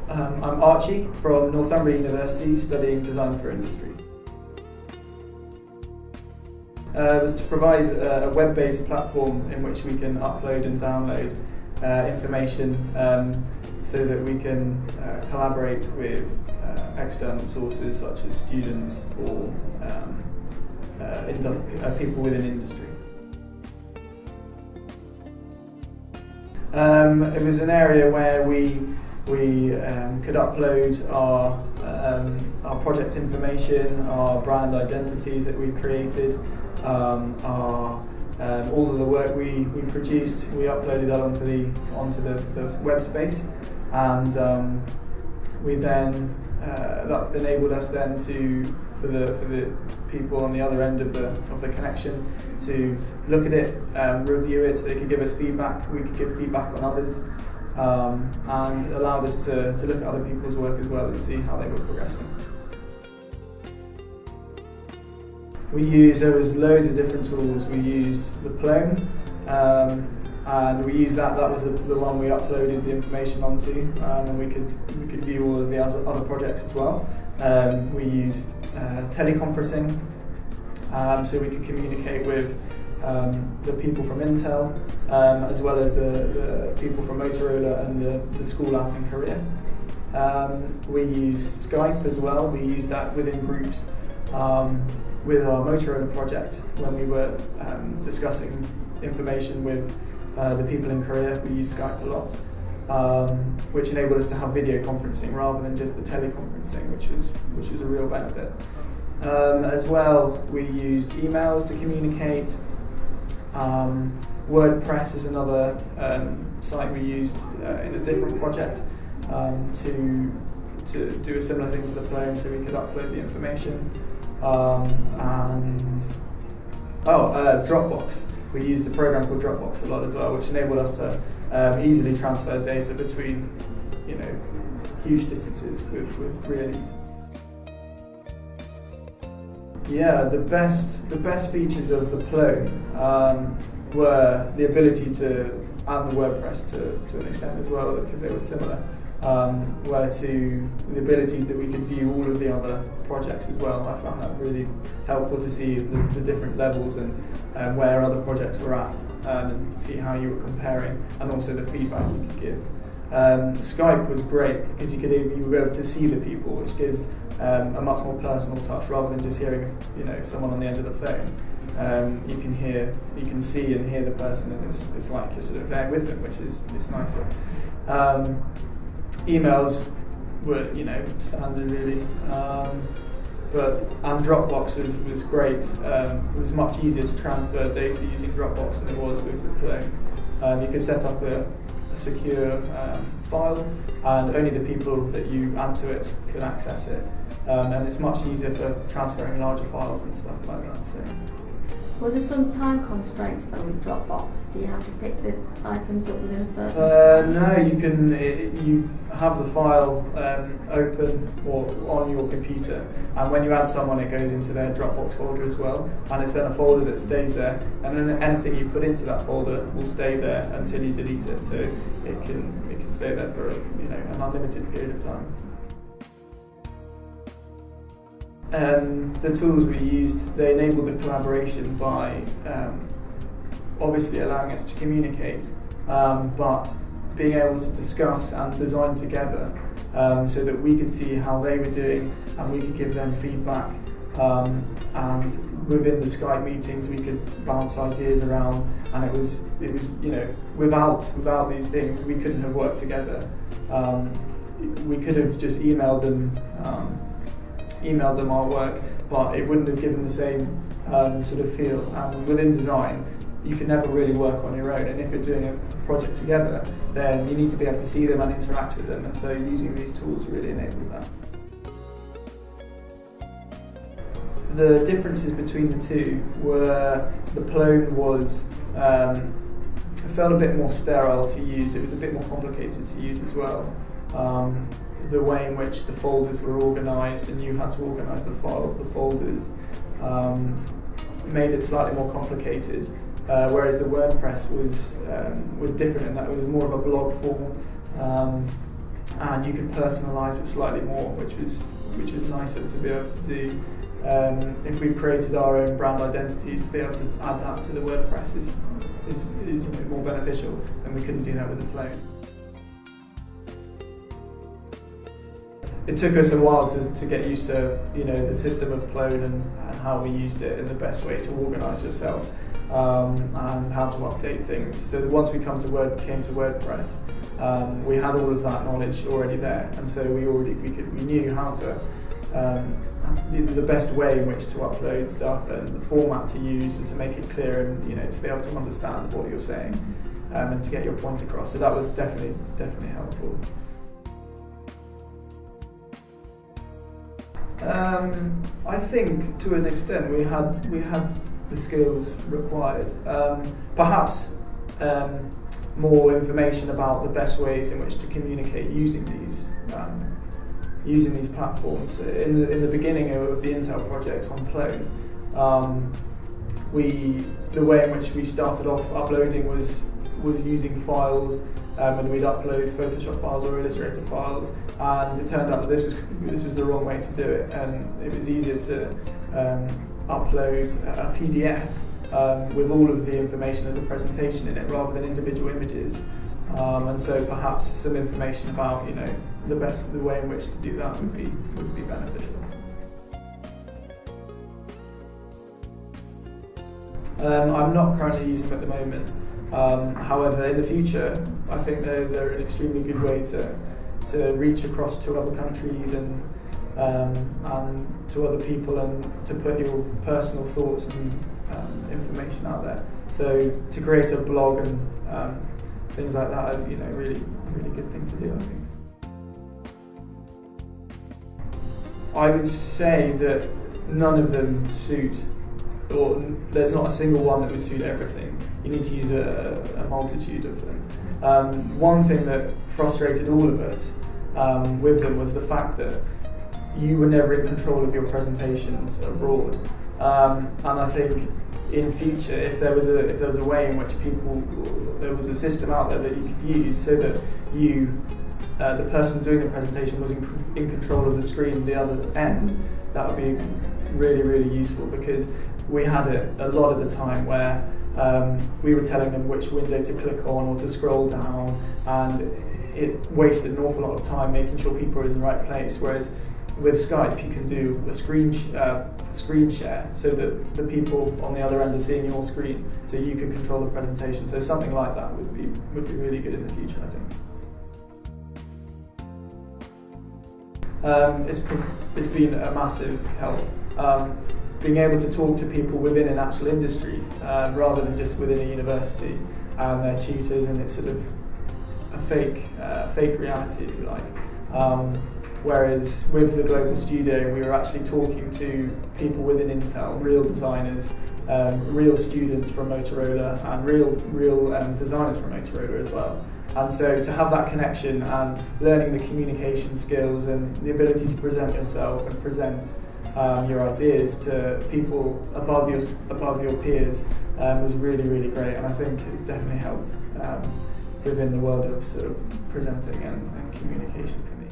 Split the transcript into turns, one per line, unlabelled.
I'm Archie from Northumbria University, studying design for industry. It was to provide a web-based platform in which we can upload and download information so that we can collaborate with external sources such as students or people within industry. It was an area where we could upload our project information, our brand identities that we created, all of the work we produced. We uploaded that onto the web space, and we then that enabled us then for the people on the other end of the connection to look at it, review it. They could give us feedback. We could give feedback on others. And allowed us to look at other people's work as well and see how they were progressing. There was loads of different tools. We used the Plone, and we used that was the one we uploaded the information onto, and we could view all of the other projects as well. We used teleconferencing, so we could communicate with the people from Intel, as well as the people from Motorola and the school out in Korea. We use Skype as well. We use that within groups with our Motorola project when we were discussing information with the people in Korea. We use Skype a lot, which enabled us to have video conferencing rather than just the teleconferencing, which was a real benefit. As well, we used emails to communicate. WordPress is another site we used in a different project to do a similar thing to the Plone, so we could upload the information. Dropbox. We used a program called Dropbox a lot as well, which enabled us to easily transfer data between huge distances with real ease. Yeah, the best features of the Plone were the ability and the WordPress to an extent as well, because they were similar, were to the ability that we could view all of the other projects as well. I found that really helpful to see the different levels and where other projects were at, and see how you were comparing, and also the feedback you could give. Skype was great because you were able to see the people, which gives a much more personal touch rather than just hearing someone on the end of the phone. You can see and hear the person, and it's like you're sort of there with them, which is nicer. Emails were standard really, and Dropbox was great. It was much easier to transfer data using Dropbox than it was with the Plone. You could set up a secure file, and only the people that you add to it could access it, and it's much easier for transferring larger files and stuff like that. So.
Well, there's some time constraints though with Dropbox. Do you have to pick the items up within a certain time?
No, you have the file open or on your computer, and when you add someone, it goes into their Dropbox folder as well, and it's then a folder that stays there, and then anything you put into that folder will stay there until you delete it, so it can stay there for an unlimited period of time. The tools we used, they enabled the collaboration by obviously allowing us to communicate, but being able to discuss and design together, so that we could see how they were doing and we could give them feedback. And within the Skype meetings, we could bounce ideas around, and it was without these things, we couldn't have worked together. We could have just emailed them our work, but it wouldn't have given the same sort of feel. And within design, you can never really work on your own, and if you're doing a project together, then you need to be able to see them and interact with them, and so using these tools really enabled that. The differences between the two were the Plone felt a bit more sterile to use. It was a bit more complicated to use as well. The way in which the folders were organised, and you had to organise the folders, made it slightly more complicated. Whereas the WordPress was different in that it was more of a blog form, and you could personalise it slightly more, which was nicer to be able to do. If we've created our own brand identities, to be able to add that to the WordPress is a bit more beneficial, and we couldn't do that with the Plone. It took us a while to get used to, the system of Plone and how we used it and the best way to organise yourself, and how to update things. So once we came to WordPress, we had all of that knowledge already there, and so we knew how to the best way in which to upload stuff and the format to use and to make it clear, and to be able to understand what you're saying, and to get your point across. So that was definitely helpful. I think to an extent we had the skills required. Perhaps more information about the best ways in which to communicate using these platforms. In the beginning of the Intel project on Plone, the way in which we started off uploading was using files, and we'd upload Photoshop files or Illustrator files, and it turned out that this was the wrong way to do it, and it was easier to upload a PDF with all of the information as a presentation in it rather than individual images, and so perhaps some information about the way in which to do that would be beneficial. I'm not currently using them at the moment. However, in the future, I think they're an extremely good way to reach across to other countries and to other people, and to put your personal thoughts and information out there. So to create a blog and things like that are really good thing to do, I think. I would say that none of them suit, or there's not a single one that would suit everything. You need to use a multitude of them. One thing that frustrated all of us with them was the fact that you were never in control of your presentations abroad. And I think in future, if there was a way in which there was a system out there that you could use so that the person doing the presentation was in control of the screen the other end, that would be really, really useful, because we had it a lot of the time where we were telling them which window to click on or to scroll down, and it wasted an awful lot of time making sure people are in the right place. Whereas with Skype, you can do a screen share so that the people on the other end are seeing your screen, so you can control the presentation. So something like that would be really good in the future, I think. It's been a massive help. Being able to talk to people within an actual industry rather than just within a university and their tutors, and it's sort of a fake reality, if you like. Whereas with the Global Studio, we were actually talking to people within Intel, real designers, real students from Motorola, and real designers from Motorola as well. And so to have that connection and learning the communication skills and the ability to present yourself and present your ideas to people above your peers was really, really great, and I think it's definitely helped within the world of sort of presenting and communication for me.